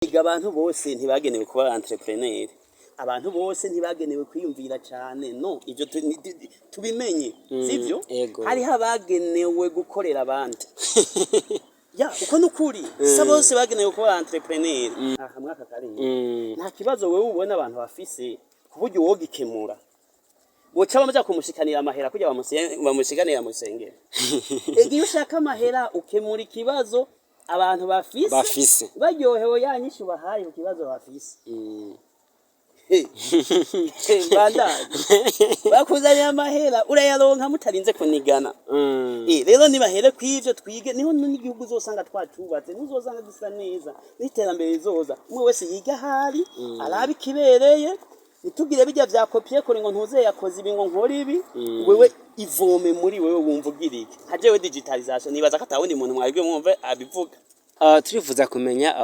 Abantu bose ntibagenewe kuba entrepreneur, abantu bose ntibagenewe kwiyumvira cyane, no ivyo tubimenye sivyo. Hariho abagenewe gukorera abandi ya uko nukuri sa bose bagenewe kuba entrepreneur. Hamwe aka kari nta kibazo wewe ubona abantu bafise kuburyo wogikemura boca bamaze kumushikanira amahera kujya bamushikanira mu sengero. Iyo ushaka amahera ukemura ikibazo abantu bafise baryohewe yanyishu bahaye ku kibazo bafise. Bakuzanye amahera urayaronka mutarinze kunigana. Rero nibahere kw'ivyo twige niho n'igihugu uzosanga twatubatse ntuzosanga gisa neza n'iterambere rizoza. Umwe wese yiga hari arabi kibereye nitugire bijya vya kopie kuri ngo ntuze yakoze ibi ngo nkora ibi wewe ivome muri wewe wumva ugirike hajewe digitalization nibaza ko atawundi muntu mwabwe mwumve abivuga. Turifuza kumenya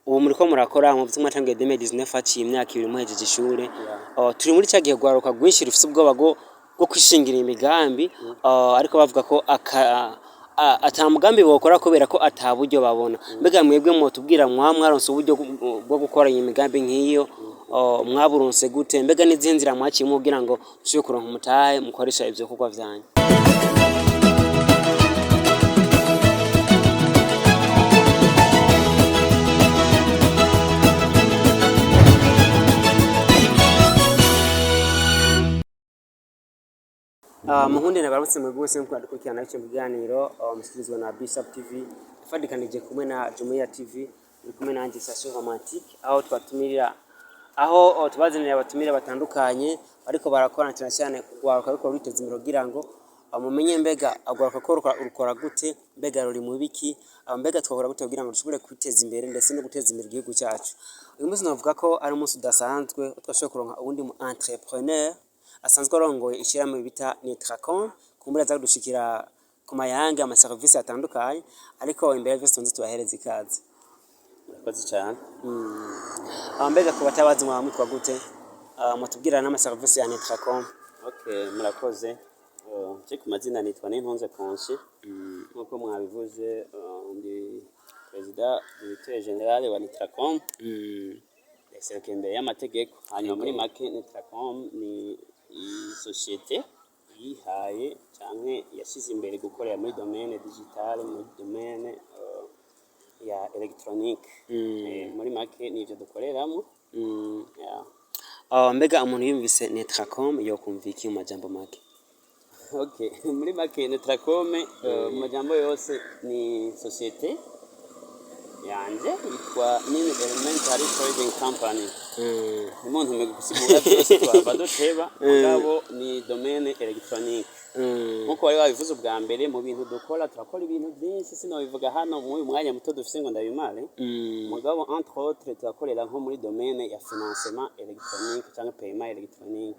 uwo muriko murakora mu byuma tangiye 2019 aciye imyaka 2 muhejeje ishure. Turi muri cyagiye gwaruka gwinshi rufise ubwoba bwo kwishingira imigambi, ariko bavuga ko ata mugambi bokora kubera ko ataburyo babona. Mbega mwebwe mutubwira mwaronse uburyo bwo gukora iyi migambi nk'iyo mwaburonse gute? Mbega n'izihe nzira mwaciye kugira ngo ushobore kuronka umutahe mukoresha ivyo kugwa vyanyu? Muhundi nagarutse mu bwose nko dukurikirana icyo biganiro mushyikirizwa na Bishop TV ifadikanije kumwe na Jumuiya TV kumwe na Station Romantique aho twatumirira aho tubazanira abatumire batandukanye ariko barakorana cyane kugwaruka ariko ruteze imbere kugira ngo mumenye mbega agwaruka ko rukora gute, mbega ruri mu biki, mbega twakora gute kugira ngo dushobore kwiteza imbere ndetse no guteza imbere igihugu cyacu. Uyu munsi navuga ko ari umunsi udasanzwe twashoboye kuronka ubundi mu entrepreneur asanzwe arongoye ishyirahamwe bita Nitracom kumbura za dushikira ku mayanga ama service atandukanye, ariko imbere y'ivyo tunzi tubahereza ikaze. Murakoze cyane. Mbega ko batabazi mwamutwa gute mutubwira n'ama service ya Nitracom? Okay, murakoze. Je ku mazina nitwa Nintunze Konshi nkuko mwabivuze, ndi president directeur general wa Nitracom. Serukira imbere y'amategeko. Hanyuma muri make Nitracom ni societe yihaye canke yashize imbere gukorera muri domaine digital, muri domaine ya electronique. Muri make nivyo dukoreramo. Mbega umuntu yumvise Nitracom yo kumviki mu majambo make? Okay, muri make Nitracom mu majambo yose ni societe yanje yitwa Nini Elementary Trading Company. Umuntu megusigura byose twaba duteba ngabo ni domaine electronique. Nkuko wari wabivuze ubwa mbere mu bintu dukora turakora ibintu byinshi sinobivuga hano mu mwanya muto dufise ngo ndabimare. Mugabo entre autres turakorera nko muri domaine ya financement électronique cyangwa paiement électronique.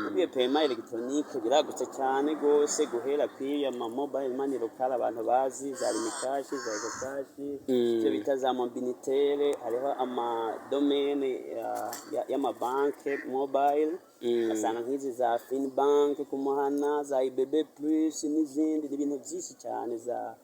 Ubiye paiement électronique biragutse cyane gose guhera kwiya ma mobile money local abantu bazi za limikashi za ecocashi cyo bita za mobilitaire, hariho ama domaine ya ma banke mobile asana nk'izi za Finbank kumuhana za IBB plus n'izindi ibintu byinshi cyane za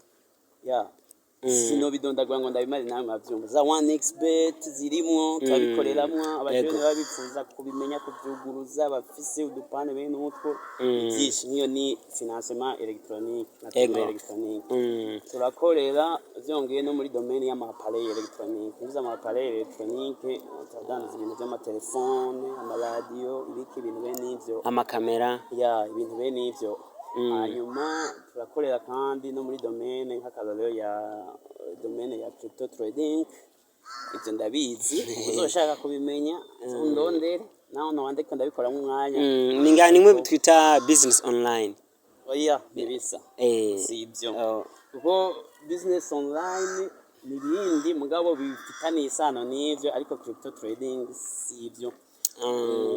sino bidondagwa ngo ndabimari nawe mavyumva za 1xbet zirimwo twabikoreramo abajene babifuza kubimenya kuvyuguruza bafise udupane bene utwo byinshi. Niyo ni financement électronique na paiement électronique. Turakorera vyongeye no muri domaine y'amaappareil électronique. Nizo amaappareil électronique twadanza ibintu by'amatelefone, amaradio, ibiki ibintu bene ivyo, amakamera ibintu bene ivyo. Hanyuma turakorera kandi no muri domaine nk'akarorero ya domaine ya crypto trading. Ivyo ndabizi uzoshaka kubimenya ndondere naho nawandika ndabikora mu mwanya. Ningani mwe twita business online? Oya bibisa si ivyo kuko business online nibindi mugabo bifitanye isano n'ivyo, ariko crypto trading si ivyo.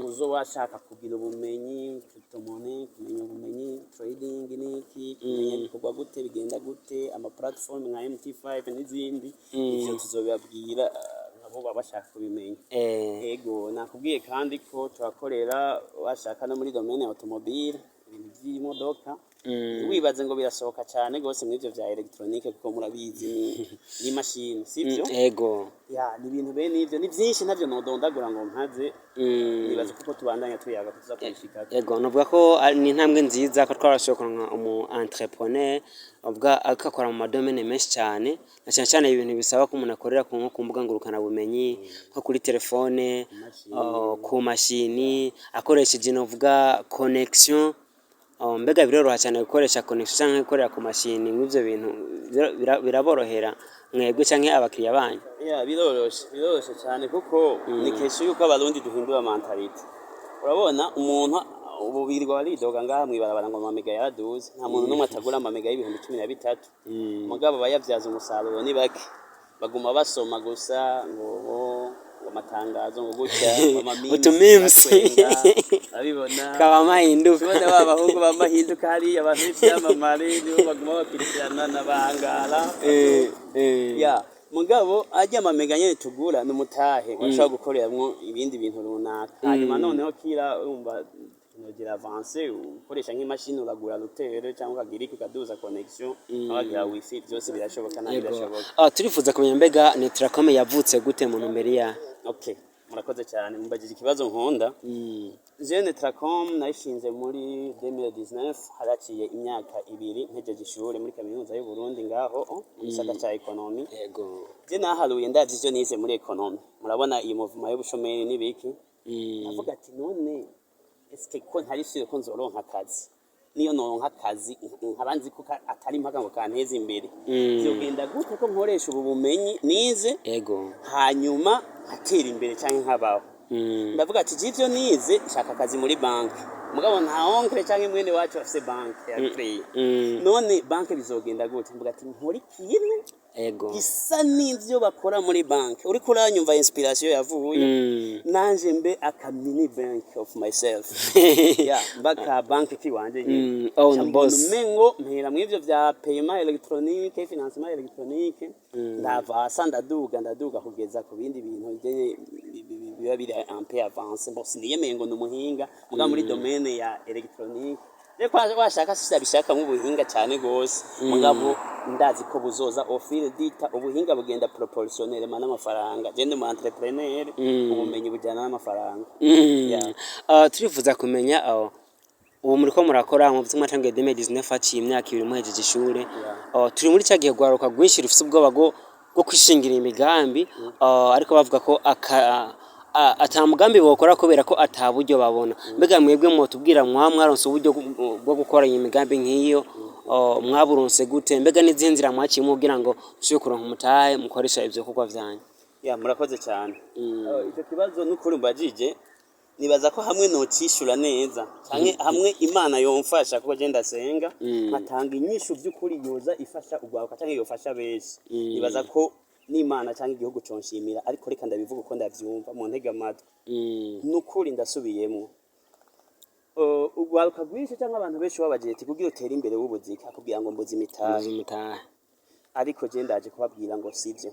Uzo washaka kugira ubumenyi crypto money, kumenya ubumenyi trading niki, kumenya bikorwa gute bigenda gute, ama platform nka MT5 n'izindi ivyo tuzobabwira nabo babashaka kubimenya. Ego nakubwiye kandi ko turakorera washaka no muri domaine automobile ibintu by'imodoka wibaze ngo birasohoka cyane gose mu ivyo vya electronique kuko murabizi ni machine sivyo ego ya ni ibintu bene ivyo ni byinshi navyo nodondagura ngo nkaze nibaze kuko tubandanya tuyaga tuza kwishika ego novuga ko ni intambwe nziza ko twarashobora umu entrepreneur ubwa akakora mu madomene menshi cyane na cyane cyane ibintu bisaba ko umuntu akorera ku mbuga ngurukana bumenyi nko kuri telefone ku mashini akoresheje novuga connection mbega biroroha cyane gukoresha connection cyangwa gukorera ku mashini n'ivyo bintu biraborohera mwebwe canke abakiriya banyu biroroshe cyane kuko ni kesho yuko abarundi duhindura mentality urabona umuntu ubu birirwa baridoga ngaha mwibarabara ngo amamega yaraduze nta muntu n'umwe atagura amamega y'ibihumbi 13 mugabo bayavyaza umusaruro ni bake baguma basoma gusa ngo amatangazo ngo gutya utumimsi abibona kaba mahinduka tubona babahungu bamahinduka hari abantu b'ivyamamare nibo baguma bakurikirana n'abangara ya mugabo ajya amamega nyene tugura n'umutahe washaka gukoreramwo ibindi bintu runaka hanyuma noneho kira urumva nogira avance ukoresha nk'imashini uragura router cyangwa ukagira ikaduza connection abagira wifi byose birashoboka na birashoboka turifuza kumenya mbega Netracom yavutse gute mu ntumbero ya okay murakoze cyane mumbagije ikibazo nkunda je Netracom nayishinze muri 2019 haraciye imyaka 2 ntegeje ishure muri kaminuza y'u Burundi ngaho gisata cha economy yego je naharuye ndazi ivyo nize muri economy murabona iyi movement y'ubushomeri nibiki navuga ati none eske ko ntari sure ko nzoronka akazi niyo noronka akazi nkabanzi ko atari mpaka ngo kanteze imbere byogenda gute ko nkoresha ubu bumenyi nize yego hanyuma atera imbere cyangwa nkabaho ndavuga ati jivyo nize shaka akazi muri bank mugabo nta onkre cyangwa mwene wacu afise bank ya play none bank bizogenda gute mvuga ati nkori kintu ego gisa n'ivyo bakora muri bank uri kuranyumva inspiration yavuye nanje mbe aka mini bank of myself yeah baka bank kiwanje nyine own boss mengo mpera mw'ivyo vya paiement électronique financement électronique ndava ndaduga kugeza ku bindi bintu biba biri un peu avance bon siniyemeye ngo numuhinga muga muri domaine ya électronique reko washaka sisabishaka mu buhinga cyane gose mugabo ndazi ko buzoza ofile dita ubuhinga bugenda proportionnel mana amafaranga je ndi mu entrepreneur ubumenyi bujyana n'amafaranga turifuza kumenya ubu muri ko murakora mu byuma tangiye 2019 aciye imyaka 2 muhejeje ishure turi muri cyagiye gwaruka gwinshi rufise ubwoba bwo kwishingira imigambi ariko bavuga ko atamugambi bokora kubera ko ataburyo babona mbega mwebwe mutubwira mwaronse uburyo bwo gukora iyi migambi nk'iyo mwaburonse gute mbega n'izinzira mwaciye mubwira ngo ushobye kuronka umutahe mukoresha ivyo kugwa vyanyu murakoze cyane icyo kibazo n'ukuri mbajije nibaza ko hamwe nocishura neza canke hamwe Imana yomfasha kuko je ndasenga nkatanga inyishu by'ukuri yoza ifasha ugwaruka canke yofasha benshi nibaza ko n'Imana cyangwa igihugu conshimira ariko reka ndabivuga uko ndavyumva mu ntega amatwi n'ukuri ndasubiyemo ugwaruka gwinshi cyangwa abantu benshi babageti kugira utera imbere w'ubuzika kugira ngo mbuzi imitahe ariko je ndaje kubabwira ngo sivyo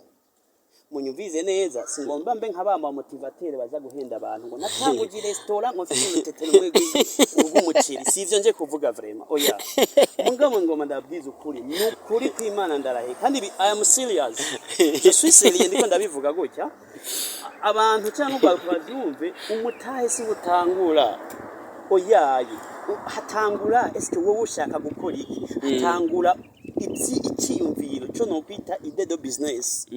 munyumvize neza singomba mbe nk'abama motivateur baza guhenda abantu ngo natanguje restaurant ngo mfite utetero rw'umuceri sivyo nje kuvuga vraiment oya mugabo ngoma ndabwiza ukuri n'ukuri kw'Imana ndarahe kandi I am serious je suis serieux ndiko ndabivuga gutya abantu cyangwa bavyumve umutahe si butangura oyayi hatangura eske wowe ushaka gukora iki hatangura icyiyumviro cyo no kwita ide do business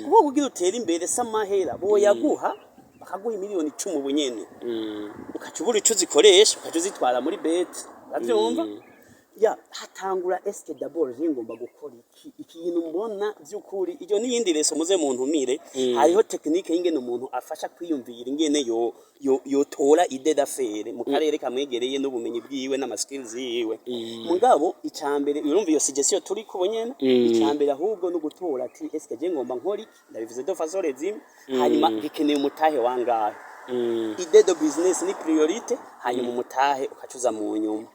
kuko kugira utera imbere samahera boyaguha bakaguha miliyoni 10 bunyene ukacubura ico zikoresha ukacuzitwara muri bet avyumva ya hatangura eske d'abord ngomba gukora ikintu mbona by'ukuri iyo n'iyindi reso muze mu ntumire hariho technique y'ingene umuntu afasha kwiyumvira ingene yo tora ide d'affaire mu karere kamwegereye n'ubumenyi bwiwe n'amaskills yiwe mugabo icambere urumva iyo suggestion turi kubonyene icambere ahubwo no gutora ati eske je ngomba nkori ndabivuze do façon rezime hanyuma gikeneye umutahe wangahe ide do business ni priorite hanyuma umutahe ukacuza mu nyuma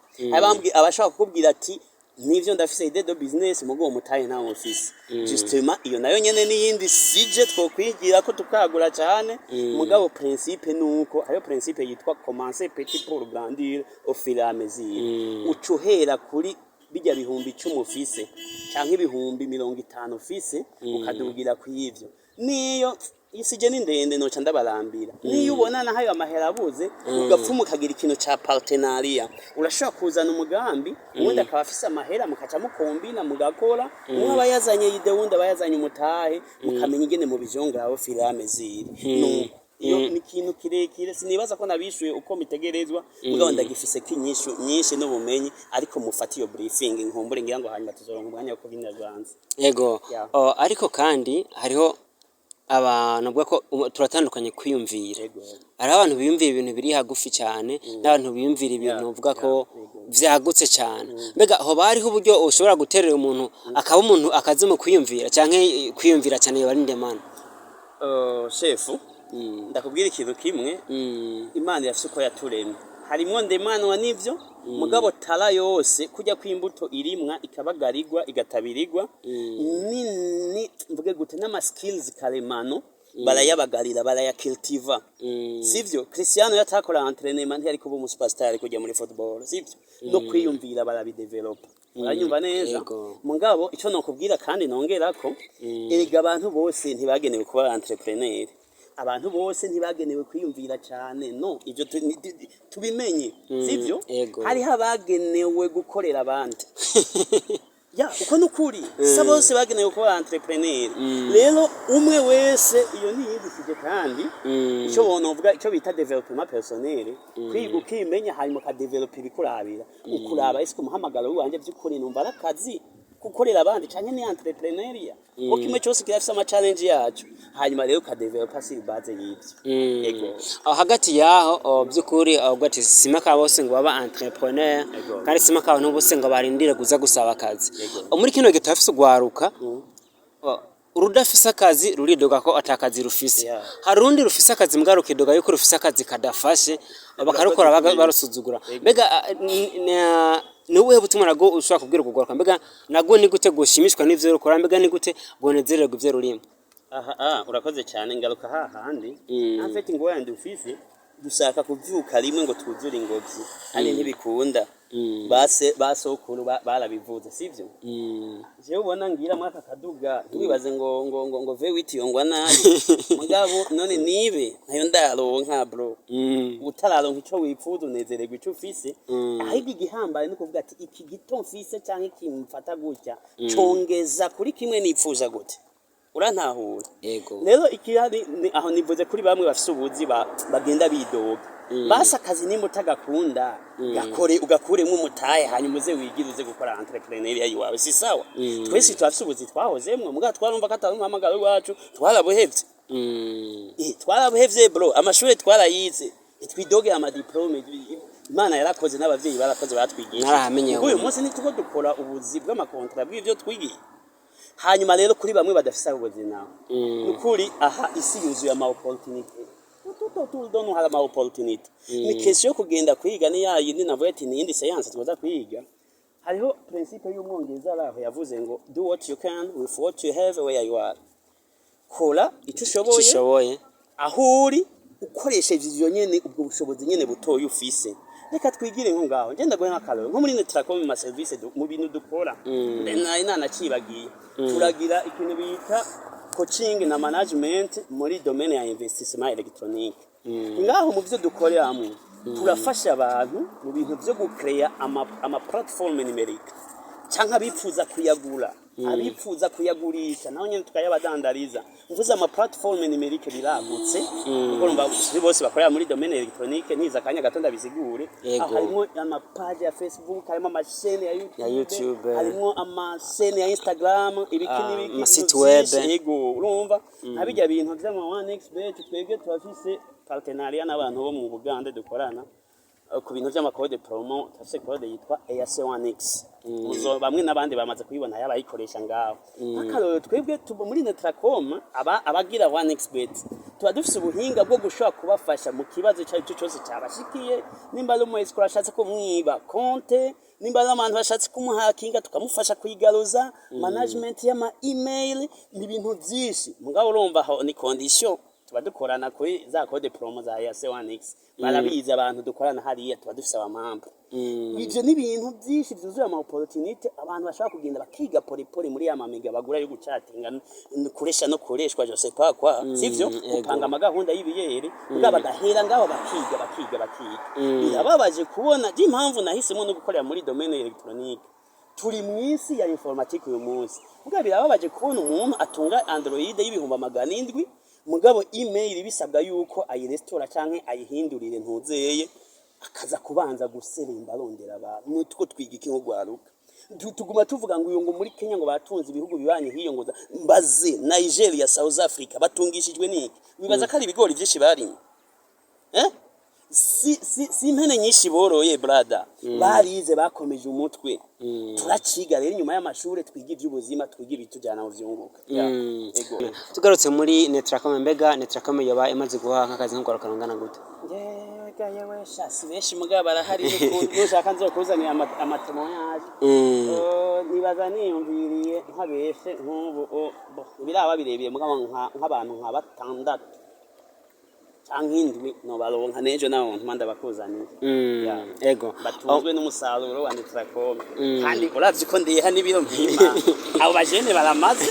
abashaka kukubwira ati nivyo ndafise ide do business mugo umutahe nta office justement iyo nayo nyene n'iyindi sije twokwigira ko tukagura cyane mugabo principe nuko ayo principe yitwa commencer petit pour grandir au fur et à mesure ucuhera kuri bijya bihumbi 10 ufise canke ibihumbi 50 ufise ukadugira kw'ivyo niyo isije ni ndende noca ndabarambira niyo ubona nahayo amahera abuze ugapfuma ukagira ikintu ca partenariat urashobora kuzana umugambi ubundi akaba afise amahera mukaca mukombina mugakora umwe aba yazanye ide wundi aba yazanye umutahe mukamenya ingene mu bijongaho filame ziri iyo ni ikintu kirekire sinibaza ko nabishuye uko mitegerezwa mugabo ndagifise kinyishu nyinshi n'ubumenyi ariko mufata iyo briefing nkumbure ngira ngo hanyuma tuzoronka umwanya wo kubinira Rwanza yego ariko kandi hariho abantu bwa ko turatandukanye kwiyumvira ari abantu biyumvira ibintu biri hagufi cyane n'abantu biyumvira ibintu uvuga ko vyagutse cyane mbega aho bariho uburyo ushobora guterera umuntu akaba umuntu akaze mu kwiyumvira canke kwiyumvira cyane yaba ndemana shefu ndakubwira ikintu kimwe Imana yafise uko yaturemye harimwo ndemanwa n'ivyo mugabo tara yose kujya kw'imbuto irimwa ikabagarirwa igatabirirwa ni mvuge gute n'ama skills karemano barayabagarira barayakiltiva sivyo Cristiano yatakora entraînement ntiyari kuba umu superstar kujya muri football sivyo no kwiyumvira barabidevelop uranyumva neza mugabo ico nokubwira kandi nongerako erega abantu bose ntibagenewe kuba entrepreneur abantu bose ntibagenewe kwiyumvira cyane no ivyo tubimenye sivyo hari habagenewe gukorera abandi ya uko nukuri sa bose bagenewe kuba entrepreneur rero umwe wese iyo niyigishije kandi ico bonovuga ico bita development personnel kwiga ukimenya hanyuma ka develop ibikurabira ukuraba ese umuhamagaro wanje by'ukuri numva arakazi gukorera abandi canke ni entrepreneuria ko kimwe cyose kirafise ama challenge yacu hanyuma rero ka developer siri base yivyo yego hagati yaho byukuri ugati simaka bose ngo baba entrepreneur kandi simaka abantu bose ngo barindire kuza gusaba akazi muri kino gihe tafise gwaruka urudafise akazi ruridoga ko atakazi rufise hari urundi rufise akazi mbwa rukidoga yuko rufise akazi kadafashe bakarukora barusuzugura mbega nubuhe butumwa nago ushaka kubwira kugwaruka mbega nago ni gute gushimishwa n'ivyo rukora mbega ni gute bonezererwa ivyo rurimo urakoze cyane ngaruka hahandi afite ngo yandi ufise dushaka kuvyuka rimwe ngo twuzure ingobyi kandi ntibikunda basokuru barabivuze sivyo je ubona ngira mwaka kaduga ntibibaze ngo V8 yongwa nabi mugabo none nibe nayo ndaronka bro utararonka ico wipfuza unezererwa ico ufise ahigi gihambaye no kuvuga ati iki gito mfise canke kimfata gutya congeza kuri kimwe nipfuza gute urantahura yego rero ikihari aho nivuze kuri bamwe bafise ubuzi bagenda bidoga basa akazi nimutagakunda gakore ugakuremo umutaye hanyuma uze wigiruze gukora entrepreneuria yiwawe si sawa twese twafise ubuzi twahozemwe muga twarumva katari umuhamagaro wacu twarabuhevye twarabuhevye bro amashuri twarayize twidoge ama diplome Imana yarakoze n'abavyeyi barakoze batwigisha narahamenye uyu munsi nituko dukora ubuzi bw'amakontra bw'ivyo twigiye hanyuma rero kuri bamwe badafisa ubuzi nawe nukuri aha isi yuzuye ama opportunity tout donne hala ama opportunity ni question yo kugenda kwiga ni yayi ni navuye ati ni indi science tuza kwiga hariho principe y'umwongereza araho yavuze ngo do what you can with what you have where you are kora icyo ushoboye aho uri ukoresheje ivyo nyene ubwo bushobozi nyene butoye ufise reka twigire nko ngaho ngenda guhe nk'akaroro nko muri Netracom mu service mu bintu dukora nana cibagiye turagira ikintu bita coaching na management muri domaine ya investissement electronique ngaho mu byo dukoreramo turafasha abantu mu bintu byo gucreate ama platform numerique canka abipfuza kuyagura abipfuza kuyagurisha naho nyene tukayabadandariza mvuze ama platform numerique biragutse urumva bose bakorera muri domaine electronique niza kanya gatonda bisigure harimo ama page ya Facebook harimo ama chaîne ya YouTube harimo ama chaîne ya Instagram ibiki site web yego urumva abijya bintu vy'ama 1xbet twebwe twafise partenariat n'abantu bo mu Buganda dukorana ku bintu by'amakode promo tafise code yitwa EAC1X uzo bamwe nabandi bamaze kuyibona yabayikoresha ngaho akaro twebwe tubo muri Netracom abagira 1xbet tuba dufise ubuhinga bwo gushaka kubafasha mu kibazo cyo cyose cyabashikiye nimba ari mu escrow ashatse ko mwiba konte nimba ari abantu bashatse kumuhakinga tukamufasha kuyigaruza management y'ama email n'ibintu byinshi mugabo urumva aho ni condition tuba dukorana kuri za code promo za EAC1X barabiza abantu dukorana hariya tuba dufise abamambo ivyo ni ibintu byinshi byuzuye ama opportunity abantu bashaka kugenda bakiga polipoli muri ya mamiga bagura yo gucatinga kuresha no kureshwa je sais pas quoi sivyo upanga amagahunda y'ibiyeri ubwa bagahera ngaho bakiga birababaje kubona impamvu nahisemo no gukorera muri domaine electronique turi mwisi ya informatique uyu munsi ubwa birababaje kubona umuntu atunga Android y'ibihumbi 700 mugabo email bisabwa yuko ayirestora canke ayihindurire ntuzeye akaza kubanza guseremba arondera abantu nutwo twiga iki nko gwaruka tuguma tuvuga ngo uyu ngo muri Kenya ngo batunze ibihugu bibanye hiyo ngo mbaze Nigeria South Africa batungishijwe niki bibaza kari ibigori byinshi barimo si impene nyinshi boroye brother barize bakomeje umutwe turaciga rero nyuma y'amashure twiga iby'ubuzima twiga ibitujyana mu vyunguka ego tugarutse muri Netracom mbega Netracom yoba imaze guha nk'akazi nk'ugwaruka rungana gute yewe shasi benshi mugabo barahari nushaka nzokuzanira amatemoyage nibaza niyumviriye nkabeshe nk'ubu biraba birebire mugabo nk'abantu nka batandatu ankindwi no baronka nejo nawo mpanda bakuzaniye ego batunzwe n'umusaruro wa Netracom kandi uravye ko ndiha n'ibiro mpima abo bajene baramaze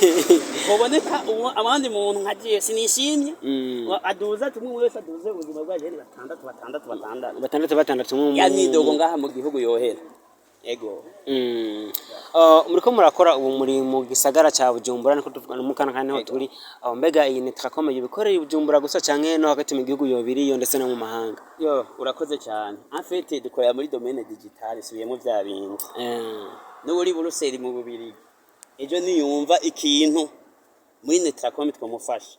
boboneka abandi muntu nkagiye sinishimye aduza tumwe wese aduze ubuzima bwa jene batandatu yani dogo ngaha mu gihugu yohera ego muriko murakora ubu muri mu gisagara ca Bujumbura niko tuvuga mu kana kandi ho turi mbega iyi Netracom yibikorera Bujumbura gusa canke no hagati mu gihugu yobiri yo ndetse no mu mahanga urakoze cyane en fait dukorera muri domaine digital subiyemo vya bintu n'uri buruseri mu bubiri ejo niyumva ikintu muri Netracom twamufasha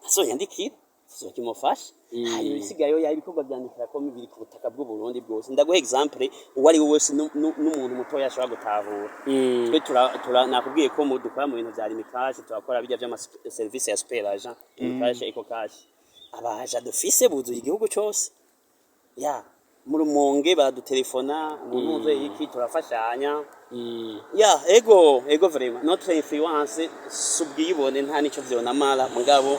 so yandikira so kimufasha hari bisigayo ya ibikorwa bya Netracom biri ku butaka bw'u Burundi bwose ndaguha example uwari wese n'umuntu muto yashobora gutahura twe nakubwiye ko dukora mu bintu bya limikage turakora bijya by'ama service ya super agent limikage eco cash abaja dufise buzuye igihugu cyose mu Rumonge baradutelefona umuntu iki turafashanya ego vraiment notre influence subwibone nta nico vyonamara mugabo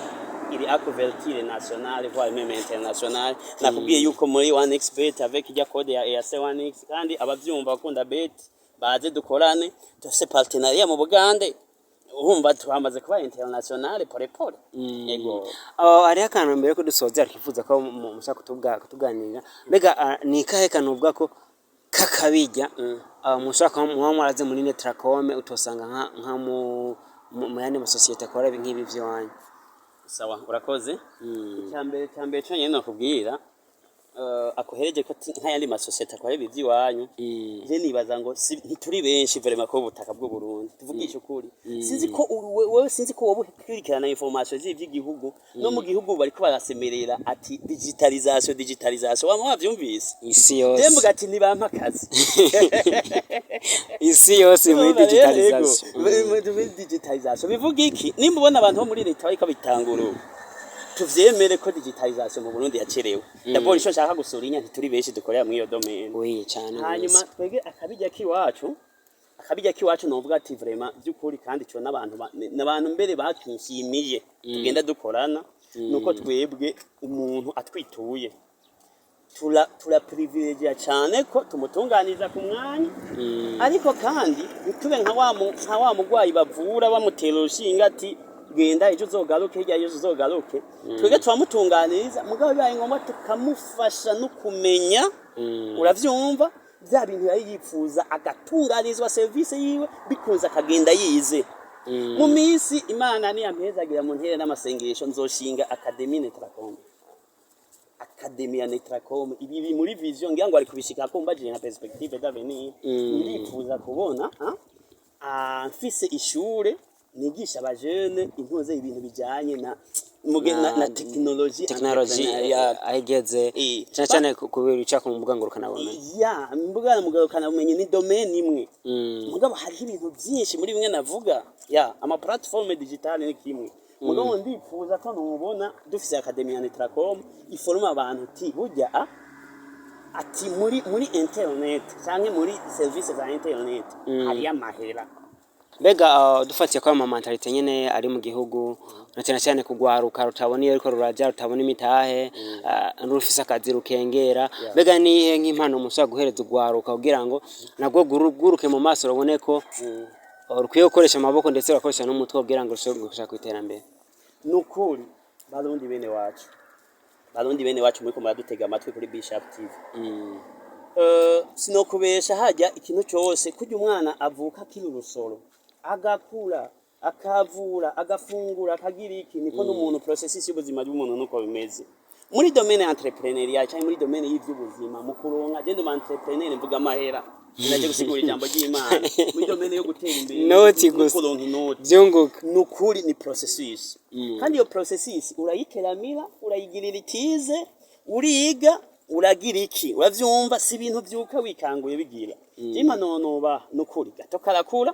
iri à couverture nationale voire même internationale nakubwiye yuko muri 1xbet avec ya code ya EAC1x kandi abavyumva bakunda bet baze dukorane dufise partenariat mu Bugande urumva twamaze kuba internationale pole yego ari akantu mbere ko dusoza arifuza ko mushaka kutuganira mbega ni kahe kanubwa ko kakabijya mushaka mwamwaraze muri Netracom utosanga nka mu yandi masosiyete akora nk'ibi vy'wanyu sawa urakoze cyambere cyo nyene nakubwira akohereje ko nk'ayandi masosiyete akora ibivyi wanyu je nibaza ngo ntituri benshi vraiment ko butaka bw'u Burundi tuvugisha ukuri sinzi ko wewe sinzi ko wobukurikirana information z'ivy'igihugu no mu gihugu bariko barasemerera ati digitalisation wamwe wavyumvise isi yose dembuga ati nibampa akazi isi yose muri digitalisation bivuga iki nimba ubona abantu bo muri leta bariko bitangura tuvyemere ko digitalisation mu Burundi yacerewe d'abord ico nshaka gusurinya ntituri benshi dukorera muri iyo domaine cyane hanyuma twege akabijya kiwacu novuga ati vraiment by'ukuri kandi cyo n'abantu mbere bakinshimiye tugenda dukorana nuko twebwe umuntu atwituye tura privilege cyane ko tumutunganiza ku mwanya ariko kandi ntitube nka wa mugwayi bavura bamutera urushinga ati genda ejo uzogaruke hirya y'ejo uzogaruke twege twamutunganiriza mugabo bibaye ngombwa tukamufasha no kumenya uravyumva bya bintu yari yifuza agatunganizwa service yiwe bikunze akagenda yize mu minsi Imana ni yampezagira mu ntere n'amasengesho nzoshinga Academy Netracom Academy Netracom ibi muri vision ngira ngo ari kubishika ko mbaje nka perspective d'avenir ndifuza kubona mfise ishure nigisha abajene intuze ibintu bijanye na technology ayigeze cyane kubera uca ku mbuga ngurukana bumenyi mbuga ngurukana bumenyi ni domaine imwe mugabo hari ibintu byinshi muri bimwe navuga ama platform digital ni kimwe mugabo ndifuza ko nubona dufise Academy ya Netracom iforma abantu ti burya ati muri internet cyangwa muri service za internet hari amahera mbega dufatiye kwa mentalite nyene ari mu gihugu na cyane cyane kugwaruka rutabona iyo ariko ruraja rutabona imitahe rufise akazi rukengera mbega nihe nk'impano mushaka guhereza ugwaruka kugira ngo nabwo guruke mu maso rubone ko rukwiye gukoresha amaboko ndetse urakoresha n'umutwe kugira ngo rushobore gushaka kwiterambere. Nukuri barundi bene wacu muri ko muradutega amatwi kuri Bishop TV. Sinokubesha hajya ikintu cyose kujya umwana avuka kiri urusoro agakura akavura agafungura akagira iki niko n'umuntu processus y'ubuzima bw'umuntu nuko bimeze muri domaine entrepreneurial cyangwa muri domaine y'ivy'ubuzima mu kuronka gende mu entrepreneur mvuga amahera naje gusigura ijambo ry'Imana muri domaine yo gutera imbere noti kuronka inoti byunguka nukuri ni processus kandi iyo processus urayiteramira urayigirira itize uriga uragira iki uravyumva si ibintu byuka wikanguye bigira imanonoba nukuri gato karakura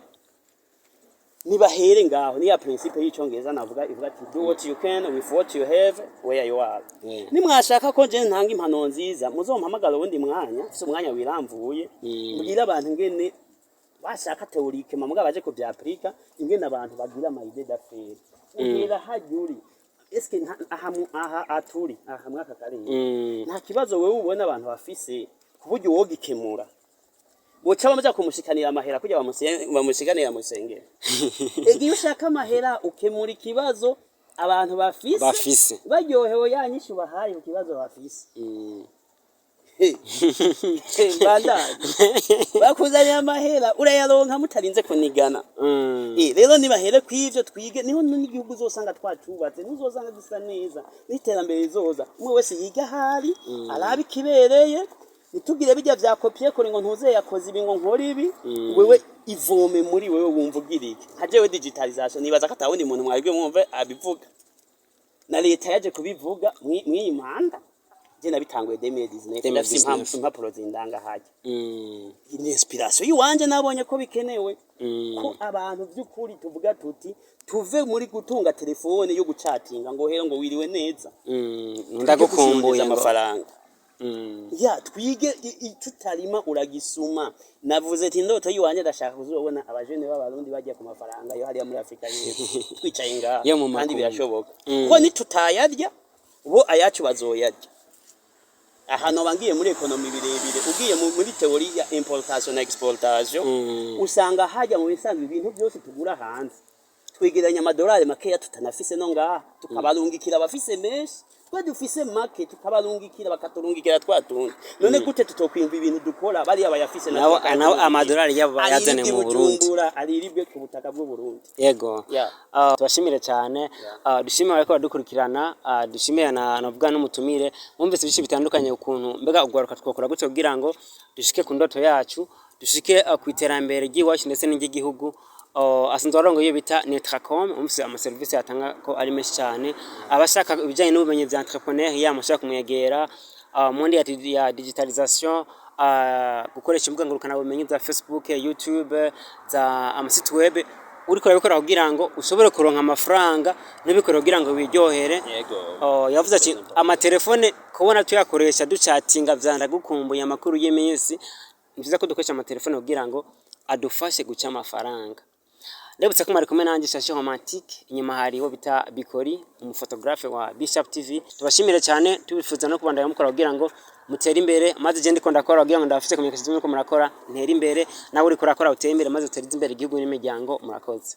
nibahere ngaho ni ya principe y'icyongereza navuga ivuga ati do what you can with what you have where you are. Nimwashaka ko je ntanga impano nziza muzompamagara ubundi mwanya fise umwanya wiramvuye mugira abantu ngene bashaka teorike mamuga baje ko bya Afrika ingene abantu bagira amayide d'affaires ugira hajuri eske aha aturi aha mwaka kare nta kibazo wewe ubona abantu bafise kuburyo wogikemura boca bamaze kumushikanira amahera kujya bamushikanira musengera egiye ushaka amahera ukemura ikibazo abantu bafise baryohewe yanyishu bahaye ku kibazo bafise bakuzanira amahera urayaronka mutarinze kunigana rero nibahere kw'ivyo twige niho n'igihugu uzosanga twacubatse nuzosanga gisa neza n'iterambere rizoza umwe wese yiga hari arabe kibereye nitugire bijya vya kopie kuri ngo ntuze yakoze ibi ngo nkora ibi wewe ivome muri wewe wumva ugirike hajewe digitalization nibaza ko atawundi muntu mwabwe mwumve abivuga na leta yaje kubivuga mwiyimanda je nabitanguye 2019 ndafise impapuro zindanga haje ni inspiration yiwanje nabonye ko bikenewe ko abantu by'ukuri tuvuga tuti tuve muri gutunga telefone yo gucatinga ngo hero ngo wiriwe neza ndagukumbuye amafaranga ya twige tutarima uragisuma navuze ati ndoto yiwanje ndashaka kuzobona abajene b'abarundi bajya ku mafaranga yo hariya muri Afrika y'Epfo twicaye ngaha kandi birashoboka ko nitutayarya bo ayacu bazoyarya ahano bangiye muri economy birebire ugiye muri theory ya importation na exportation usanga hajya mu bisanzwe ibintu byose tugura hanze twegeranya amadolari makeya tutanafise no ngaha tukabarungikira abafise menshi twa dufise market tukabarungikira bakaturungikira twatundi none gute tutokwimva ibintu dukora bari abayafise nawo amadolari yabo bayazane mu Burundi ariribwe ku butaka bw'u Burundi yego tubashimire cyane dushimira ariko badukurikirana dushimira navuga n'umutumire mwumvise ibice bitandukanye ukuntu mbega ugwaruka twakora gutyo kugira ngo dushike ku ndoto yacu dushike ku iterambere ry'iwacu ndetse n'ry'igihugu asanzwe arongo iyo bita Netracom umvise ama service yatanga ko ari menshi cyane abashaka ibijanye n'ubumenyi bya entrepreneur yamushaka kumwegera mundi ya digitalisation gukoresha imbuga ngurukana bumenyi za Facebook YouTube za amasite web uriko urabikora kugira ngo ushobore kuronka amafaranga n'ibikora kugira ngo wiryohere yavuze ati amatelefone kubona tuyakoresha duchatinga vyanda gukumbuye amakuru y'iminsi nziza ko dukoresha amatelefone kugira ngo adufashe guca amafaranga. Ndebutse ko mari kumwe nanje Shashi Romantique inyuma hariho bita Bikori umufotographe wa Bishop TV tubashimire cyane tubifuza no kubandanya mukora kugira ngo mutere imbere maze je ndiko ndakora kugira ngo ndafite communication ko murakora ntera imbere nawe uri kurakora uteye imbere maze uterize imbere igihugu n'imiryango murakoze.